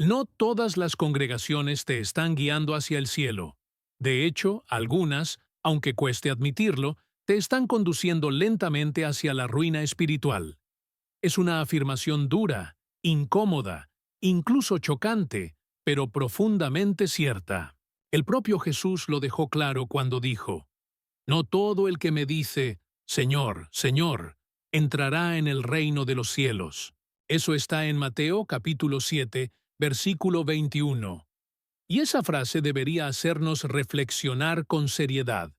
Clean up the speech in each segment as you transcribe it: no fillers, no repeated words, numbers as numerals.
No todas las congregaciones te están guiando hacia el cielo. De hecho, algunas, aunque cueste admitirlo, te están conduciendo lentamente hacia la ruina espiritual. Es una afirmación dura, incómoda, incluso chocante, pero profundamente cierta. El propio Jesús lo dejó claro cuando dijo: "No todo el que me dice, Señor, Señor, entrará en el reino de los cielos". Eso está en Mateo capítulo 7, versículo 21. Y esa frase debería hacernos reflexionar con seriedad,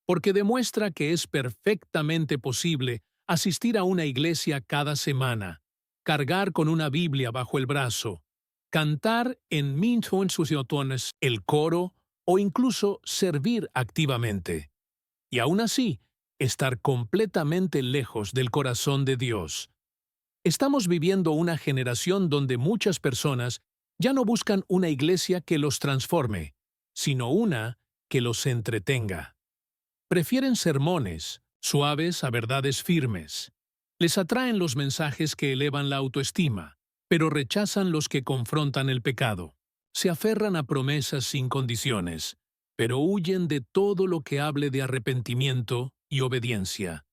porque demuestra que es perfectamente posible asistir a una iglesia cada semana, cargar con una Biblia bajo el brazo, cantar en Mintonsusiotones el coro o incluso servir activamente. Y aún así, estar completamente lejos del corazón de Dios. Estamos viviendo una generación donde muchas personas ya no buscan una iglesia que los transforme, sino una que los entretenga. Prefieren sermones, suaves a verdades firmes. Les atraen los mensajes que elevan la autoestima, pero rechazan los que confrontan el pecado. Se aferran a promesas sin condiciones, pero huyen de todo lo que hable de arrepentimiento y obediencia.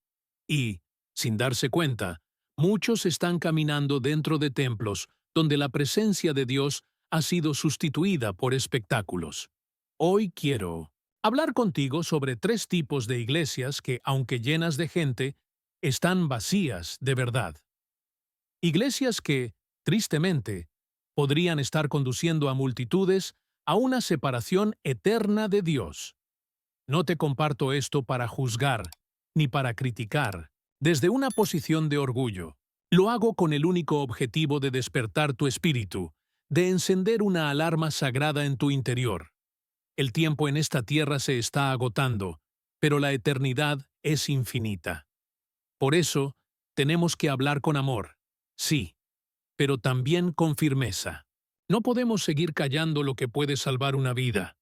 Y, sin darse cuenta, muchos están caminando dentro de templos donde la presencia de Dios ha sido sustituida por espectáculos. Hoy quiero hablar contigo sobre 3 tipos de iglesias que, aunque llenas de gente, están vacías de verdad. Iglesias que, tristemente, podrían estar conduciendo a multitudes a una separación eterna de Dios. No te comparto esto para juzgar, ni para criticar, desde una posición de orgullo. Lo hago con el único objetivo de despertar tu espíritu, de encender una alarma sagrada en tu interior. El tiempo en esta tierra se está agotando, pero la eternidad es infinita. Por eso, tenemos que hablar con amor, sí, pero también con firmeza. No podemos seguir callando lo que puede salvar una vida.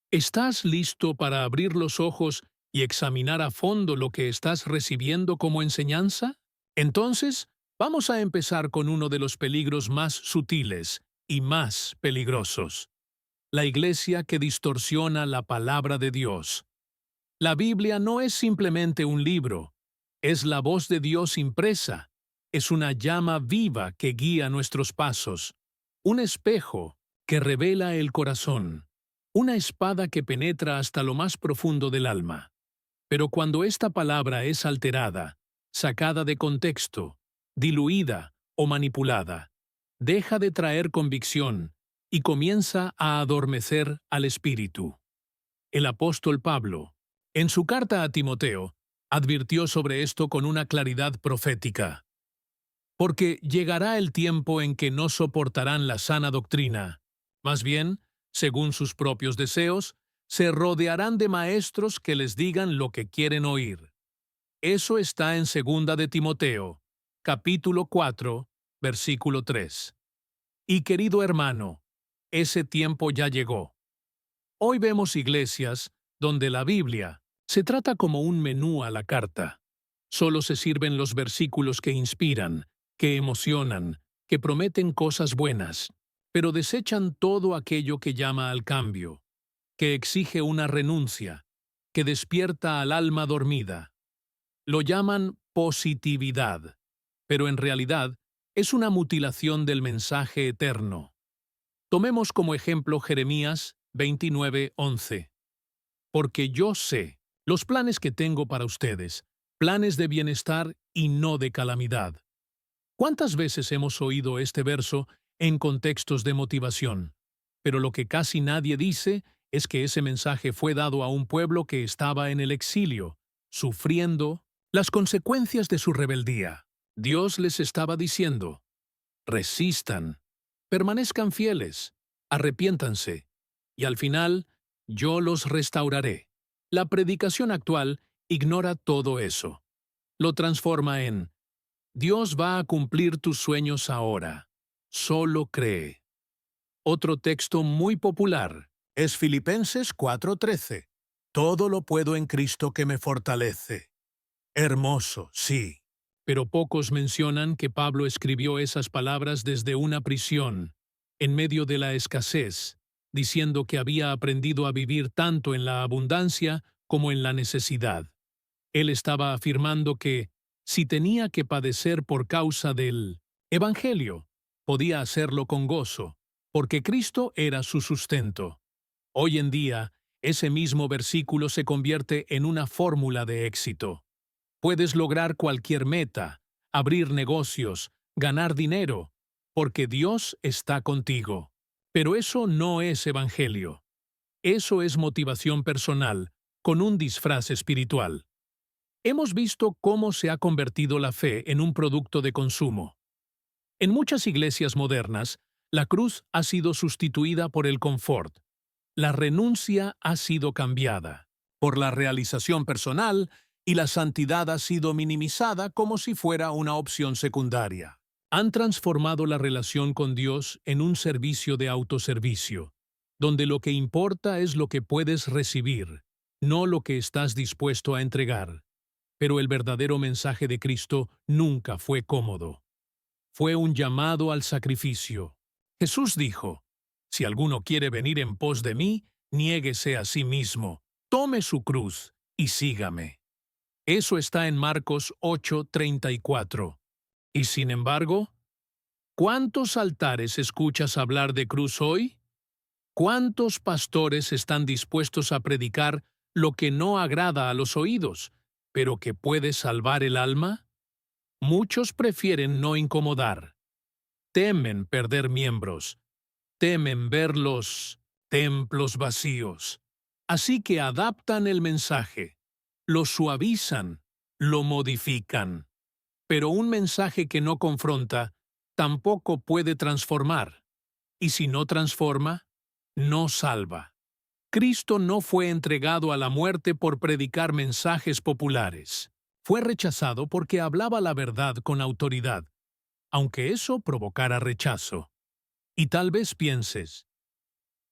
¿Estás listo para abrir los ojos y examinar a fondo lo que estás recibiendo como enseñanza? Entonces, vamos a empezar con uno de los peligros más sutiles y más peligrosos: la iglesia que distorsiona la palabra de Dios. La Biblia no es simplemente un libro, es la voz de Dios impresa, es una llama viva que guía nuestros pasos, un espejo que revela el corazón, una espada que penetra hasta lo más profundo del alma. Pero cuando esta palabra es alterada, sacada de contexto, diluida o manipulada, deja de traer convicción y comienza a adormecer al espíritu. El apóstol Pablo, en su carta a Timoteo, advirtió sobre esto con una claridad profética. Porque llegará el tiempo en que no soportarán la sana doctrina. Más bien, según sus propios deseos, se rodearán de maestros que les digan lo que quieren oír. Eso está en 2 de Timoteo, capítulo 4, versículo 3. Y querido hermano, ese tiempo ya llegó. Hoy vemos iglesias donde la Biblia se trata como un menú a la carta. Solo se sirven los versículos que inspiran, que emocionan, que prometen cosas buenas, pero desechan todo aquello que llama al cambio, que exige una renuncia, que despierta al alma dormida. Lo llaman positividad, pero en realidad es una mutilación del mensaje eterno. Tomemos como ejemplo Jeremías 29:11. Porque yo sé los planes que tengo para ustedes, planes de bienestar y no de calamidad. ¿Cuántas veces hemos oído este verso en contextos de motivación? Pero lo que casi nadie dice es que ese mensaje fue dado a un pueblo que estaba en el exilio, sufriendo las consecuencias de su rebeldía. Dios les estaba diciendo: resistan, permanezcan fieles, arrepiéntanse, y al final yo los restauraré. La predicación actual ignora todo eso. Lo transforma en: Dios va a cumplir tus sueños ahora. Solo cree. Otro texto muy popular es Filipenses 4:13. Todo lo puedo en Cristo que me fortalece. Hermoso, sí. Pero pocos mencionan que Pablo escribió esas palabras desde una prisión. en medio de la escasez, diciendo que había aprendido a vivir tanto en la abundancia como en la necesidad. Él estaba afirmando que, si tenía que padecer por causa del Evangelio, podía hacerlo con gozo, porque Cristo era su sustento. Hoy en día, ese mismo versículo se convierte en una fórmula de éxito. Puedes lograr cualquier meta, abrir negocios, ganar dinero, porque Dios está contigo. Pero eso no es evangelio. Eso es motivación personal, con un disfraz espiritual. Hemos visto cómo se ha convertido la fe en un producto de consumo. En muchas iglesias modernas, la cruz ha sido sustituida por el confort. La renuncia ha sido cambiada por la realización personal y la santidad ha sido minimizada como si fuera una opción secundaria. Han transformado la relación con Dios en un servicio de autoservicio, donde lo que importa es lo que puedes recibir, no lo que estás dispuesto a entregar. Pero el verdadero mensaje de Cristo nunca fue cómodo. Fue un llamado al sacrificio. Jesús dijo: «Si alguno quiere venir en pos de mí, niéguese a sí mismo, tome su cruz y sígame». Eso está en Marcos 8:34. Y sin embargo, ¿cuántos altares escuchas hablar de cruz hoy? ¿Cuántos pastores están dispuestos a predicar lo que no agrada a los oídos, pero que puede salvar el alma? Muchos prefieren no incomodar. Temen perder miembros. Temen ver los templos vacíos. Así que adaptan el mensaje, lo suavizan, lo modifican. Pero un mensaje que no confronta tampoco puede transformar. Y si no transforma, no salva. Cristo no fue entregado a la muerte por predicar mensajes populares. Fue rechazado porque hablaba la verdad con autoridad, aunque eso provocara rechazo. Y tal vez pienses,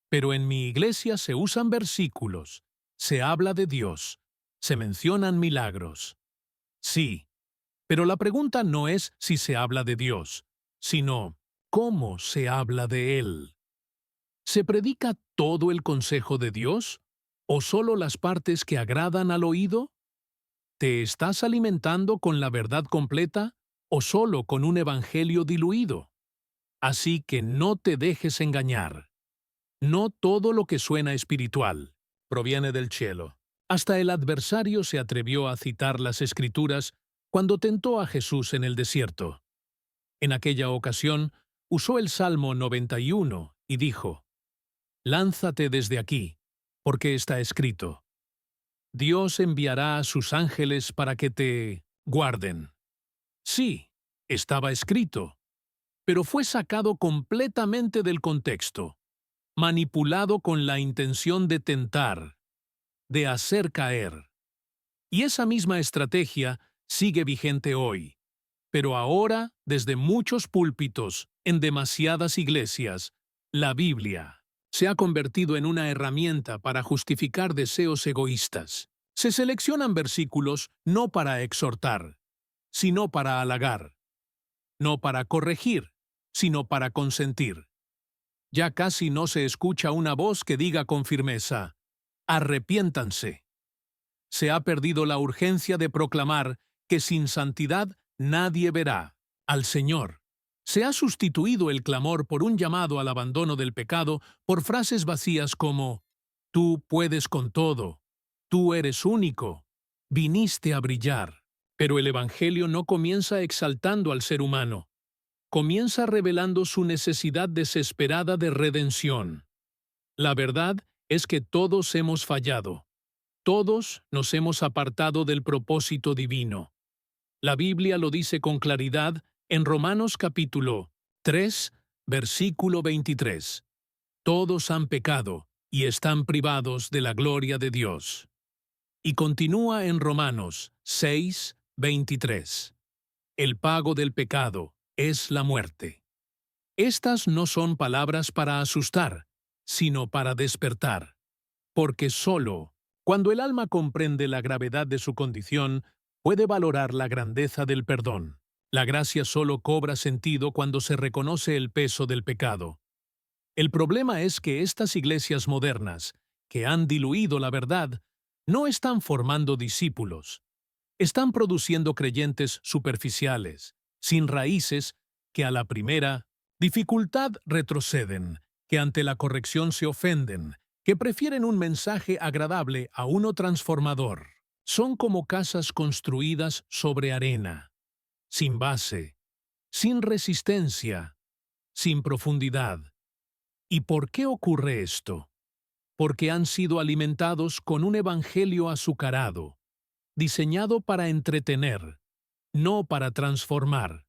pero en mi iglesia se usan versículos, se habla de Dios, se mencionan milagros. Sí, pero la pregunta no es si se habla de Dios, sino cómo se habla de Él. ¿Se predica todo el consejo de Dios o solo las partes que agradan al oído? ¿Te estás alimentando con la verdad completa o solo con un evangelio diluido? Así que no te dejes engañar. No todo lo que suena espiritual proviene del cielo. Hasta el adversario se atrevió a citar las Escrituras cuando tentó a Jesús en el desierto. En aquella ocasión, usó el Salmo 91 y dijo: «Lánzate desde aquí, porque está escrito: Dios enviará a sus ángeles para que te guarden». Sí, estaba escrito, pero fue sacado completamente del contexto, manipulado con la intención de tentar, de hacer caer. Y esa misma estrategia sigue vigente hoy, pero ahora desde muchos púlpitos, en demasiadas iglesias, la Biblia se ha convertido en una herramienta para justificar deseos egoístas. Se seleccionan versículos no para exhortar, sino para halagar, no para corregir, sino para consentir. Ya casi no se escucha una voz que diga con firmeza: «Arrepiéntanse». Se ha perdido la urgencia de proclamar que sin santidad nadie verá al Señor. Se ha sustituido el clamor por un llamado al abandono del pecado por frases vacías como: «Tú puedes con todo», «Tú eres único», «Viniste a brillar». Pero el Evangelio no comienza exaltando al ser humano. Comienza revelando su necesidad desesperada de redención. La verdad es que todos hemos fallado. Todos nos hemos apartado del propósito divino. La Biblia lo dice con claridad en Romanos capítulo 3, versículo 23. Todos han pecado y están privados de la gloria de Dios. Y continúa en Romanos 6, 23. El pago del pecado es la muerte. Estas no son palabras para asustar, sino para despertar. Porque solo cuando el alma comprende la gravedad de su condición, puede valorar la grandeza del perdón. La gracia solo cobra sentido cuando se reconoce el peso del pecado. El problema es que estas iglesias modernas, que han diluido la verdad, no están formando discípulos. Están produciendo creyentes superficiales, sin raíces, que a la primera dificultad retroceden, que ante la corrección se ofenden, que prefieren un mensaje agradable a uno transformador. Son como casas construidas sobre arena, sin base, sin resistencia, sin profundidad. ¿Y por qué ocurre esto? Porque han sido alimentados con un evangelio azucarado, diseñado para entretener, no para transformar.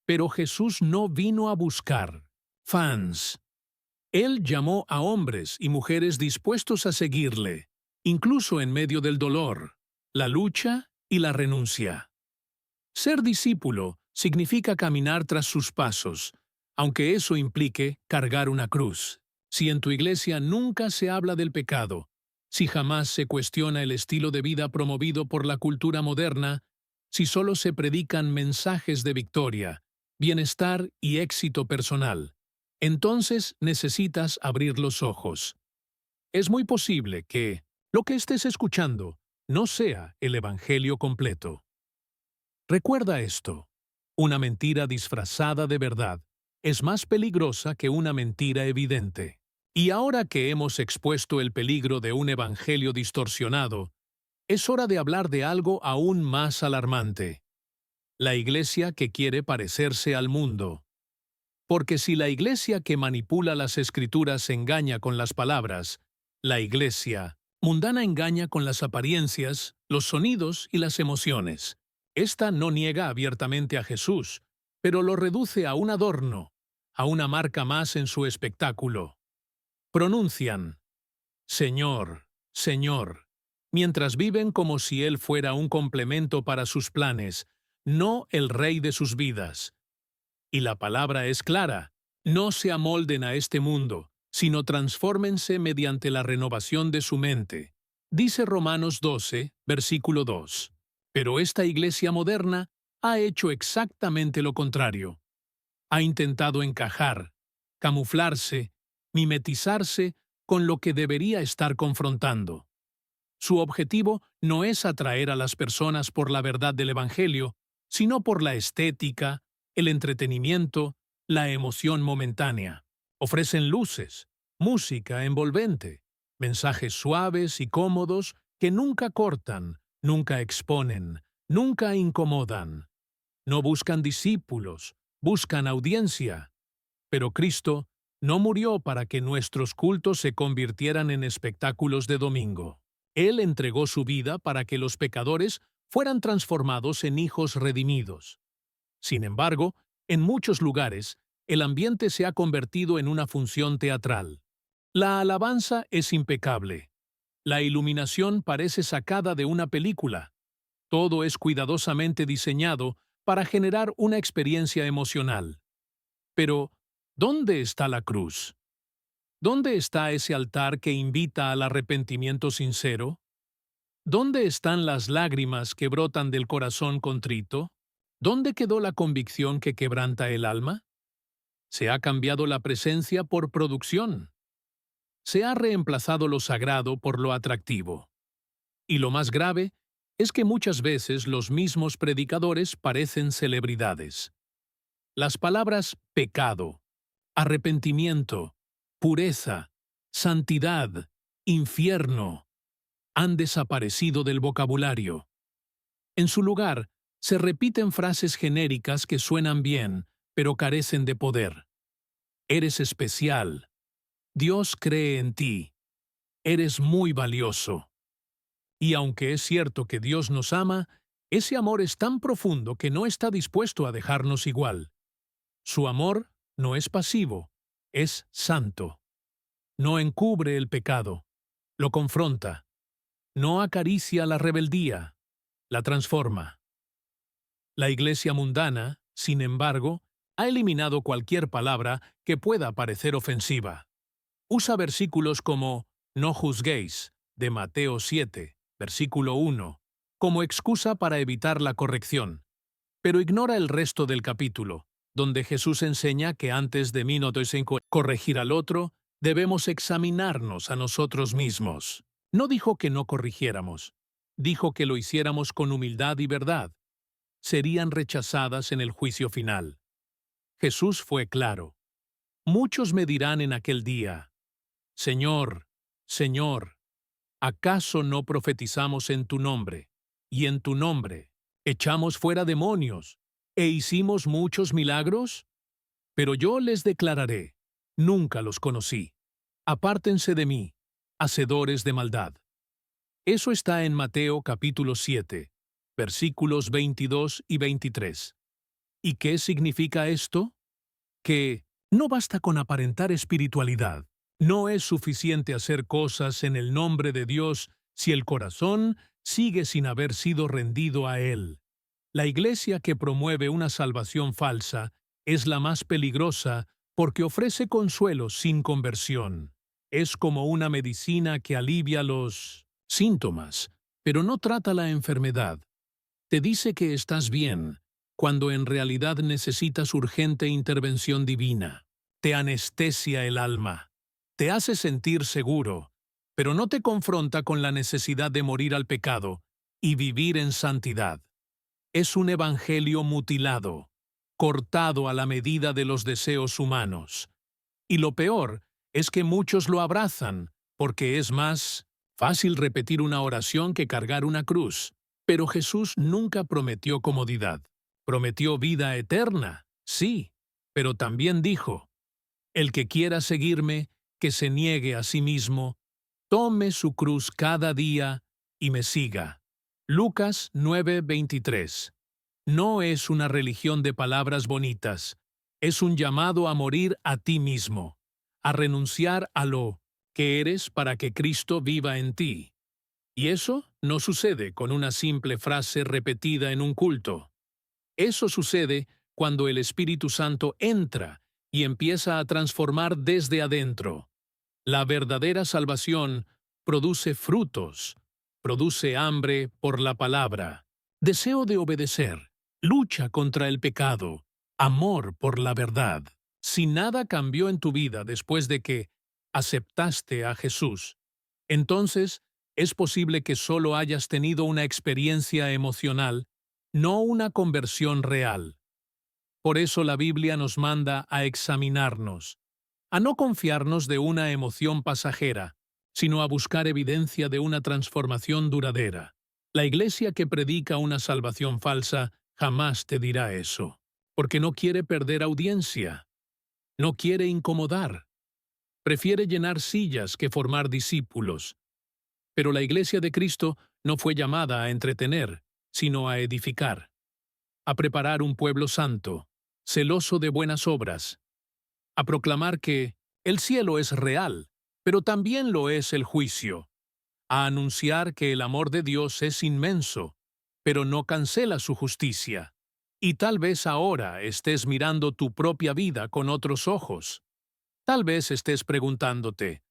Pero Jesús no vino a buscar fans. Él llamó a hombres y mujeres dispuestos a seguirle, incluso en medio del dolor, la lucha y la renuncia. Ser discípulo significa caminar tras sus pasos, aunque eso implique cargar una cruz. Si en tu iglesia nunca se habla del pecado, si jamás se cuestiona el estilo de vida promovido por la cultura moderna, si solo se predican mensajes de victoria, bienestar y éxito personal, entonces necesitas abrir los ojos. Es muy posible que lo que estés escuchando no sea el Evangelio completo. Recuerda esto: una mentira disfrazada de verdad es más peligrosa que una mentira evidente. Y ahora que hemos expuesto el peligro de un evangelio distorsionado, es hora de hablar de algo aún más alarmante: la iglesia que quiere parecerse al mundo. Porque si la iglesia que manipula las escrituras engaña con las palabras, la iglesia mundana engaña con las apariencias, los sonidos y las emociones. Esta no niega abiertamente a Jesús, pero lo reduce a un adorno, a una marca más en su espectáculo. Pronuncian Señor, Señor, mientras viven como si Él fuera un complemento para sus planes, no el Rey de sus vidas. Y la palabra es clara: no se amolden a este mundo, sino transfórmense mediante la renovación de su mente. Dice Romanos 12, versículo 2. Pero esta iglesia moderna ha hecho exactamente lo contrario. Ha intentado encajar, camuflarse, mimetizarse con lo que debería estar confrontando. Su objetivo no es atraer a las personas por la verdad del Evangelio, sino por la estética, el entretenimiento, la emoción momentánea. Ofrecen luces, música envolvente, mensajes suaves y cómodos que nunca cortan, nunca exponen, nunca incomodan. No buscan discípulos, buscan audiencia. Pero Cristo no murió para que nuestros cultos se convirtieran en espectáculos de domingo. Él entregó su vida para que los pecadores fueran transformados en hijos redimidos. Sin embargo, en muchos lugares, el ambiente se ha convertido en una función teatral. La alabanza es impecable. La iluminación parece sacada de una película. Todo es cuidadosamente diseñado para generar una experiencia emocional. Pero, ¿dónde está la cruz? ¿Dónde está ese altar que invita al arrepentimiento sincero? ¿Dónde están las lágrimas que brotan del corazón contrito? ¿Dónde quedó la convicción que quebranta el alma? Se ha cambiado la presencia por producción. Se ha reemplazado lo sagrado por lo atractivo. Y lo más grave es que muchas veces los mismos predicadores parecen celebridades. Las palabras pecado, arrepentimiento, pureza, santidad, infierno han desaparecido del vocabulario. En su lugar, se repiten frases genéricas que suenan bien, pero carecen de poder. Eres especial. Dios cree en ti. Eres muy valioso. Y aunque es cierto que Dios nos ama, ese amor es tan profundo que no está dispuesto a dejarnos igual. Su amor no es pasivo, es santo. No encubre el pecado, lo confronta. No acaricia la rebeldía, la transforma. La iglesia mundana, sin embargo, ha eliminado cualquier palabra que pueda parecer ofensiva. Usa versículos como «No juzguéis», de Mateo 7, versículo 1, como excusa para evitar la corrección, pero ignora el resto del capítulo. donde Jesús enseña que antes de corregir al otro, debemos examinarnos a nosotros mismos. No dijo que no corrigiéramos, dijo que lo hiciéramos con humildad y verdad. Serían rechazadas en el juicio final. Jesús fue claro. Muchos me dirán en aquel día, Señor, Señor, ¿acaso no profetizamos en tu nombre? Y en tu nombre echamos fuera demonios e hicimos muchos milagros? Pero yo les declararé, nunca los conocí. Apártense de mí, hacedores de maldad. Eso está en Mateo capítulo 7, versículos 22 y 23. ¿Y qué significa esto? Que no basta con aparentar espiritualidad. No es suficiente hacer cosas en el nombre de Dios si el corazón sigue sin haber sido rendido a Él. La iglesia que promueve una salvación falsa es la más peligrosa porque ofrece consuelo sin conversión. Es como una medicina que alivia los síntomas, pero no trata la enfermedad. Te dice que estás bien, cuando en realidad necesitas urgente intervención divina. Te anestesia el alma. Te hace sentir seguro, pero no te confronta con la necesidad de morir al pecado y vivir en santidad. Es un evangelio mutilado, cortado a la medida de los deseos humanos. Y lo peor es que muchos lo abrazan, porque es más fácil repetir una oración que cargar una cruz. Pero Jesús nunca prometió comodidad. Prometió vida eterna, sí, pero también dijo, el que quiera seguirme, que se niegue a sí mismo, tome su cruz cada día y me siga. Lucas 9:23. No es una religión de palabras bonitas, es un llamado a morir a ti mismo, a renunciar a lo que eres para que Cristo viva en ti. Y eso no sucede con una simple frase repetida en un culto. Eso sucede cuando el Espíritu Santo entra y empieza a transformar desde adentro. La verdadera salvación produce frutos, produce hambre por la palabra, deseo de obedecer, lucha contra el pecado, amor por la verdad. Si nada cambió en tu vida después de que aceptaste a Jesús, entonces es posible que solo hayas tenido una experiencia emocional, no una conversión real. Por eso la Biblia nos manda a examinarnos, a no confiarnos de una emoción pasajera, sino a buscar evidencia de una transformación duradera. La iglesia que predica una salvación falsa jamás te dirá eso, porque no quiere perder audiencia, no quiere incomodar, prefiere llenar sillas que formar discípulos. Pero la iglesia de Cristo no fue llamada a entretener, sino a edificar, a preparar un pueblo santo, celoso de buenas obras, a proclamar que el cielo es real, pero también lo es el juicio, a anunciar que el amor de Dios es inmenso, pero no cancela su justicia. Y tal vez ahora estés mirando tu propia vida con otros ojos. Tal vez estés preguntándote,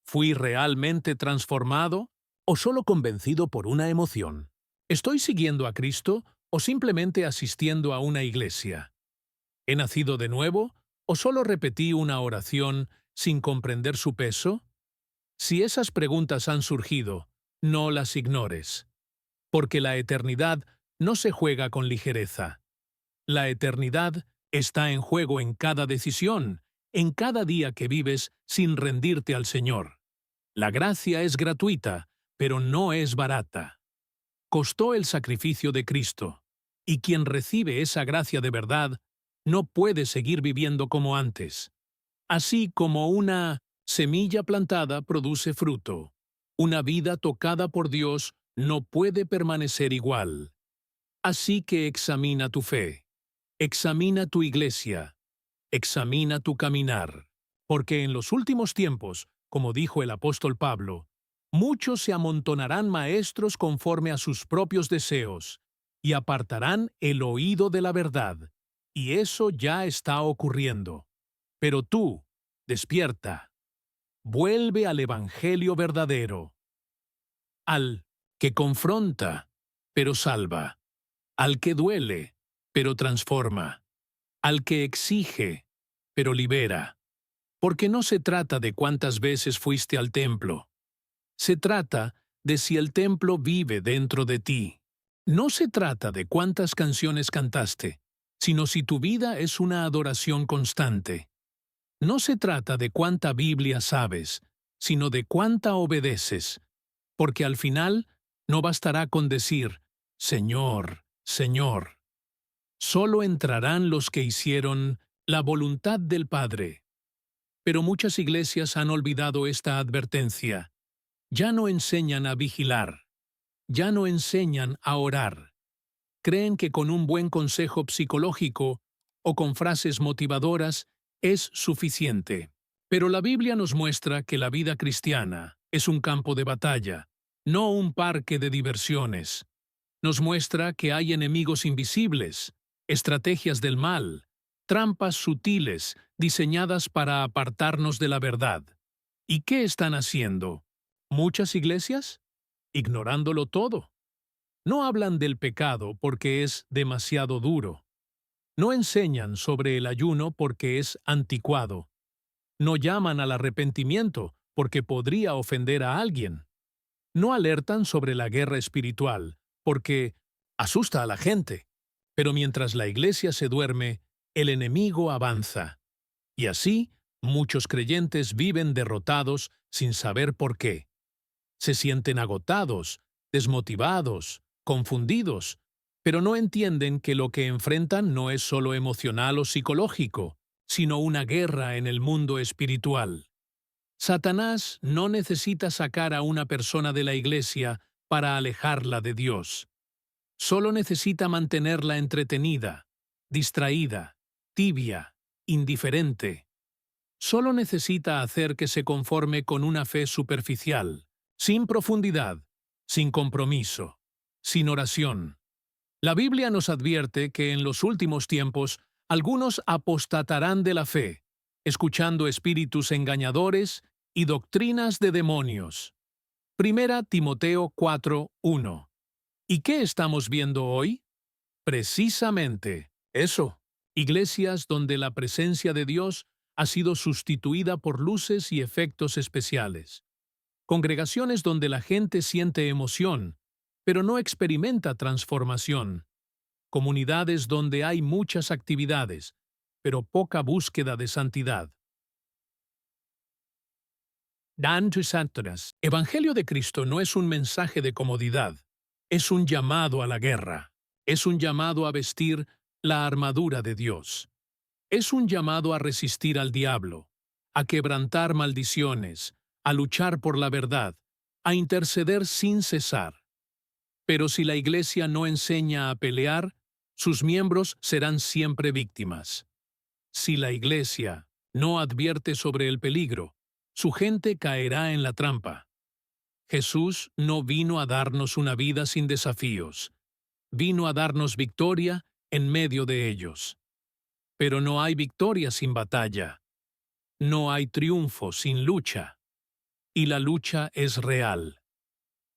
¿fui realmente transformado o solo convencido por una emoción? ¿Estoy siguiendo a Cristo o simplemente asistiendo a una iglesia? ¿He nacido de nuevo o solo repetí una oración sin comprender su peso? Si esas preguntas han surgido, no las ignores, porque la eternidad no se juega con ligereza. La eternidad está en juego en cada decisión, en cada día que vives sin rendirte al Señor. La gracia es gratuita, pero no es barata. Costó el sacrificio de Cristo, y quien recibe esa gracia de verdad no puede seguir viviendo como antes. Así como una semilla plantada produce fruto, una vida tocada por Dios no puede permanecer igual. Así que examina tu fe, examina tu iglesia, examina tu caminar, porque en los últimos tiempos, como dijo el apóstol Pablo, muchos se amontonarán maestros conforme a sus propios deseos, y apartarán el oído de la verdad, y eso ya está ocurriendo. Pero tú, despierta, vuelve al Evangelio verdadero, al que confronta, pero salva, al que duele, pero transforma. al que exige, pero libera. Porque no se trata de cuántas veces fuiste al templo. Se trata de si el templo vive dentro de ti. No se trata de cuántas canciones cantaste, sino si tu vida es una adoración constante. No se trata de cuánta Biblia sabes, sino de cuánta obedeces, porque al final no bastará con decir, Señor, Señor. Solo entrarán los que hicieron la voluntad del Padre. Pero muchas iglesias han olvidado esta advertencia. Ya no enseñan a vigilar. Ya no enseñan a orar. Creen que con un buen consejo psicológico o con frases motivadoras es suficiente. Pero la Biblia nos muestra que la vida cristiana es un campo de batalla, no un parque de diversiones. Nos muestra que hay enemigos invisibles, estrategias del mal, trampas sutiles diseñadas para apartarnos de la verdad. ¿Y qué están haciendo? ¿Muchas iglesias? Ignorándolo todo. No hablan del pecado porque es demasiado duro. No enseñan sobre el ayuno porque es anticuado. No llaman al arrepentimiento porque podría ofender a alguien. No alertan sobre la guerra espiritual porque asusta a la gente. Pero mientras la iglesia se duerme, el enemigo avanza. Y así, muchos creyentes viven derrotados sin saber por qué. Se sienten agotados, desmotivados, confundidos, pero no entienden que lo que enfrentan no es solo emocional o psicológico, sino una guerra en el mundo espiritual. Satanás no necesita sacar a una persona de la iglesia para alejarla de Dios. Solo necesita mantenerla entretenida, distraída, tibia, indiferente. Solo necesita hacer que se conforme con una fe superficial, sin profundidad, sin compromiso, sin oración. La Biblia nos advierte que en los últimos tiempos algunos apostatarán de la fe, escuchando espíritus engañadores y doctrinas de demonios. Primera Timoteo 4:1. ¿Y qué estamos viendo hoy? Precisamente eso. Iglesias donde la presencia de Dios ha sido sustituida por luces y efectos especiales. Congregaciones donde la gente siente emoción, pero no experimenta transformación. Comunidades donde hay muchas actividades, pero poca búsqueda de santidad. Dan to Satanás. Evangelio de Cristo no es un mensaje de comodidad, es un llamado a la guerra, es un llamado a vestir la armadura de Dios. Es un llamado a resistir al diablo, a quebrantar maldiciones, a luchar por la verdad, a interceder sin cesar. Pero si la Iglesia no enseña a pelear, sus miembros serán siempre víctimas. Si la Iglesia no advierte sobre el peligro, su gente caerá en la trampa. Jesús no vino a darnos una vida sin desafíos, vino a darnos victoria en medio de ellos. Pero no hay victoria sin batalla. No hay triunfo sin lucha. Y la lucha es real.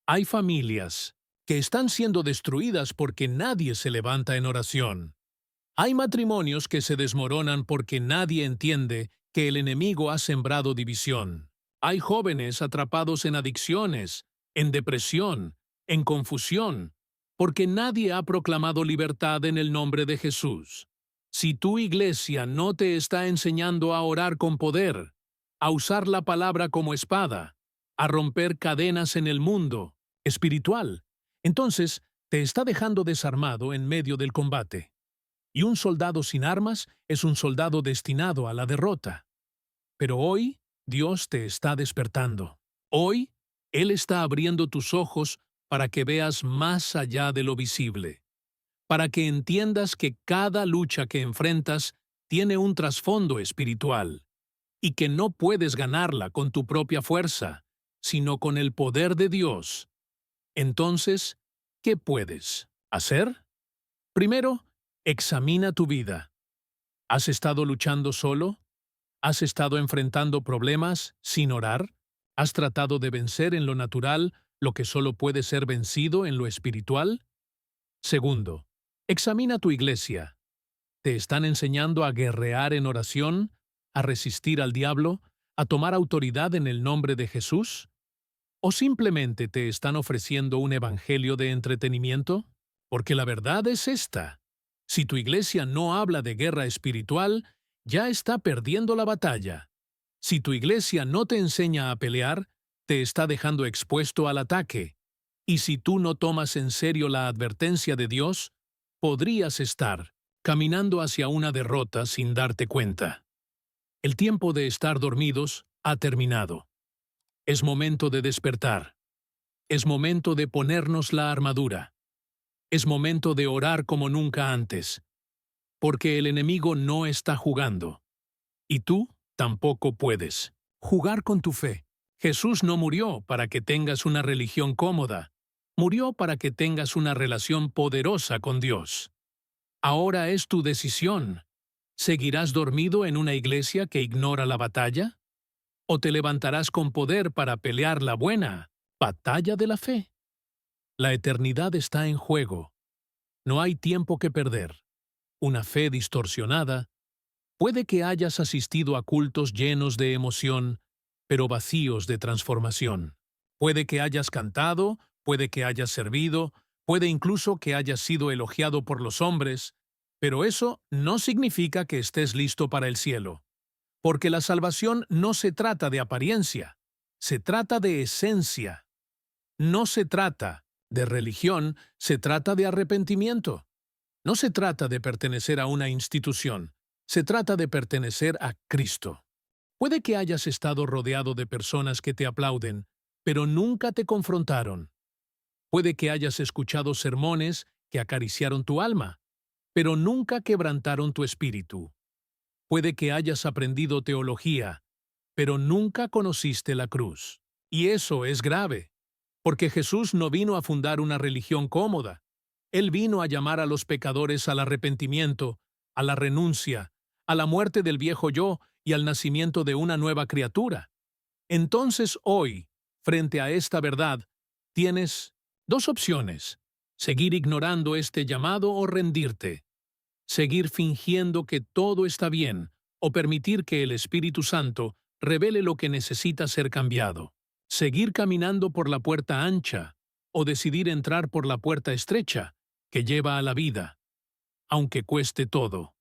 Hay familias que están siendo destruidas porque nadie se levanta en oración. Hay matrimonios que se desmoronan porque nadie entiende que el enemigo ha sembrado división. Hay jóvenes atrapados en adicciones, en depresión, en confusión, porque nadie ha proclamado libertad en el nombre de Jesús. Si tu iglesia no te está enseñando a orar con poder, a usar la palabra como espada, a romper cadenas en el mundo espiritual, entonces te está dejando desarmado en medio del combate. Y un soldado sin armas es un soldado destinado a la derrota. Pero hoy Dios te está despertando. Hoy Él está abriendo tus ojos para que veas más allá de lo visible, para que entiendas que cada lucha que enfrentas tiene un trasfondo espiritual y que no puedes ganarla con tu propia fuerza, sino con el poder de Dios. Entonces, ¿qué puedes hacer? Primero, examina tu vida. ¿Has estado luchando solo? ¿Has estado enfrentando problemas sin orar? ¿Has tratado de vencer en lo natural lo que solo puede ser vencido en lo espiritual? Segundo, examina tu iglesia. ¿Te están enseñando a guerrear en oración, a resistir al diablo, a tomar autoridad en el nombre de Jesús? ¿O simplemente te están ofreciendo un evangelio de entretenimiento? Porque la verdad es esta. Si tu iglesia no habla de guerra espiritual, ya está perdiendo la batalla. Si tu iglesia no te enseña a pelear, te está dejando expuesto al ataque. Y si tú no tomas en serio la advertencia de Dios, podrías estar caminando hacia una derrota sin darte cuenta. El tiempo de estar dormidos ha terminado. Es momento de despertar. Es momento de ponernos la armadura. Es momento de orar como nunca antes. Porque el enemigo no está jugando. Y tú tampoco puedes jugar con tu fe. Jesús no murió para que tengas una religión cómoda. Murió para que tengas una relación poderosa con Dios. Ahora es tu decisión. ¿Seguirás dormido en una iglesia que ignora la batalla? ¿O te levantarás con poder para pelear la buena batalla de la fe? La eternidad está en juego. No hay tiempo que perder. Una fe distorsionada. Puede que hayas asistido a cultos llenos de emoción, pero vacíos de transformación. Puede que hayas cantado, puede que hayas servido, puede incluso que hayas sido elogiado por los hombres, pero eso no significa que estés listo para el cielo. Porque la salvación no se trata de apariencia, se trata de esencia. No se trata de religión, se trata de arrepentimiento. No se trata de pertenecer a una institución, se trata de pertenecer a Cristo. Puede que hayas estado rodeado de personas que te aplauden, pero nunca te confrontaron. Puede que hayas escuchado sermones que acariciaron tu alma, pero nunca quebrantaron tu espíritu. Puede que hayas aprendido teología, pero nunca conociste la cruz. Y eso es grave, porque Jesús no vino a fundar una religión cómoda. Él vino a llamar a los pecadores al arrepentimiento, a la renuncia, a la muerte del viejo yo y al nacimiento de una nueva criatura. Entonces hoy, frente a esta verdad, tienes dos opciones: seguir ignorando este llamado o rendirte. Seguir fingiendo que todo está bien o permitir que el Espíritu Santo revele lo que necesita ser cambiado. Seguir caminando por la puerta ancha o decidir entrar por la puerta estrecha que lleva a la vida, aunque cueste todo.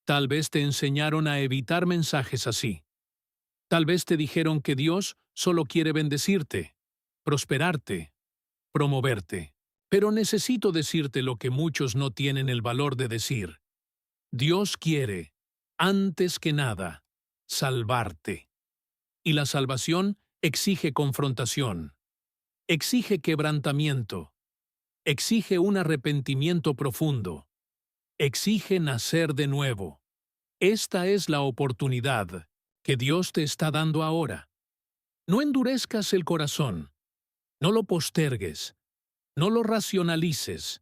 Tal vez te enseñaron a evitar mensajes así. Tal vez te dijeron que Dios solo quiere bendecirte, prosperarte, promoverte. Pero necesito decirte lo que muchos no tienen el valor de decir. Dios quiere, antes que nada, salvarte. Y la salvación exige confrontación, exige quebrantamiento, exige un arrepentimiento profundo, exige nacer de nuevo. Esta es la oportunidad que Dios te está dando ahora. No endurezcas el corazón, no lo postergues, no lo racionalices,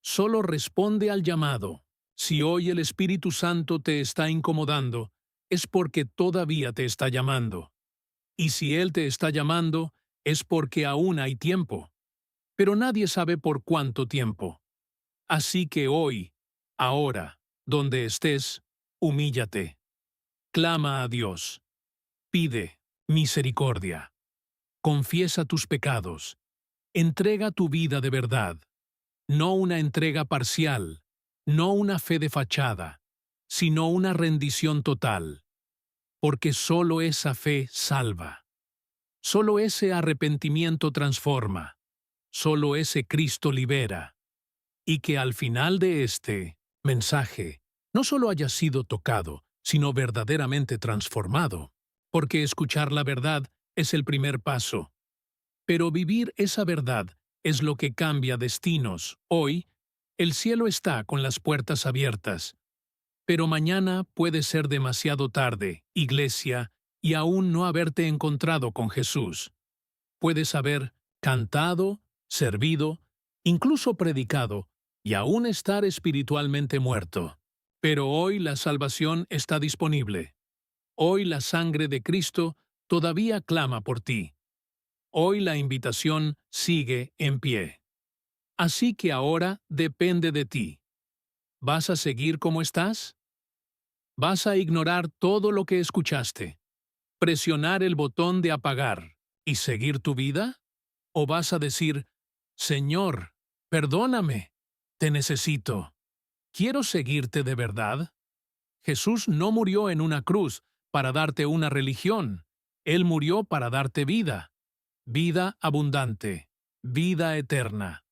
solo responde al llamado. Si hoy el Espíritu Santo te está incomodando, es porque todavía te está llamando. Y si Él te está llamando, es porque aún hay tiempo. Pero nadie sabe por cuánto tiempo. Así que hoy, ahora, donde estés, humíllate. Clama a Dios. Pide misericordia. Confiesa tus pecados. Entrega tu vida de verdad. No una entrega parcial, no una fe de fachada, sino una rendición total. Porque solo esa fe salva. Solo ese arrepentimiento transforma. Solo ese Cristo libera. Y que al final de este mensaje no solo haya sido tocado, sino verdaderamente transformado. Porque escuchar la verdad es el primer paso. Pero vivir esa verdad es lo que cambia destinos. Hoy, el cielo está con las puertas abiertas. Pero mañana puede ser demasiado tarde, iglesia, y aún no haberte encontrado con Jesús. Puedes haber cantado, servido, incluso predicado, y aún estar espiritualmente muerto. Pero hoy la salvación está disponible. Hoy la sangre de Cristo todavía clama por ti. Hoy la invitación sigue en pie. Así que ahora depende de ti. ¿Vas a seguir como estás? ¿Vas a ignorar todo lo que escuchaste, presionar el botón de apagar y seguir tu vida? ¿O vas a decir, Señor, perdóname, te necesito, quiero seguirte de verdad? Jesús no murió en una cruz para darte una religión, Él murió para darte vida, vida abundante, vida eterna.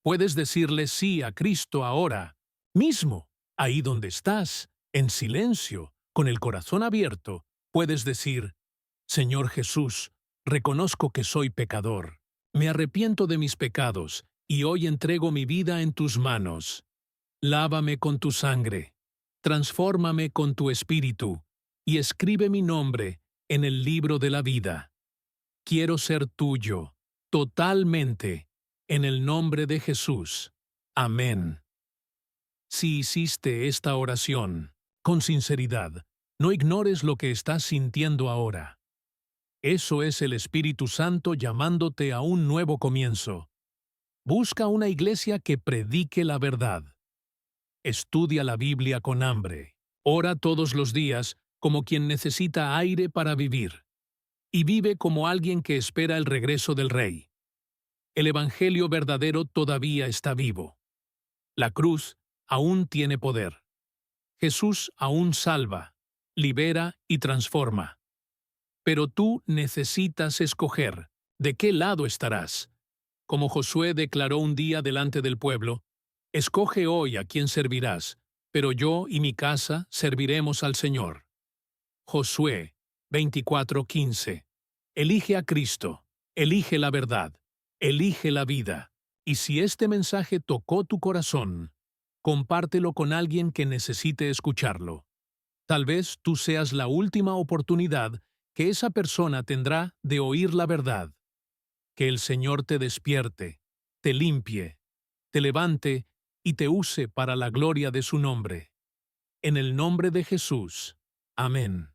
Puedes decirle sí a Cristo ahora, mismo, ahí donde estás, en silencio, con el corazón abierto. Puedes decir, Señor Jesús, reconozco que soy pecador. Me arrepiento de mis pecados y hoy entrego mi vida en tus manos. Lávame con tu sangre, transfórmame con tu espíritu y escribe mi nombre en el libro de la vida. Quiero ser tuyo, totalmente, en el nombre de Jesús. Amén. Si hiciste esta oración, con sinceridad, no ignores lo que estás sintiendo ahora. Eso es el Espíritu Santo llamándote a un nuevo comienzo. Busca una iglesia que predique la verdad. Estudia la Biblia con hambre. Ora todos los días como quien necesita aire para vivir. Y vive como alguien que espera el regreso del Rey. El Evangelio verdadero todavía está vivo. La cruz aún tiene poder. Jesús aún salva, libera y transforma. Pero tú necesitas escoger de qué lado estarás. Como Josué declaró un día delante del pueblo, escoge hoy a quién servirás, pero yo y mi casa serviremos al Señor. Josué 24:15. Elige a Cristo, elige la verdad, elige la vida. Y si este mensaje tocó tu corazón, compártelo con alguien que necesite escucharlo. Tal vez tú seas la última oportunidad que esa persona tendrá de oír la verdad. Que el Señor te despierte, te limpie, te levante y te use para la gloria de su nombre. En el nombre de Jesús. Amén.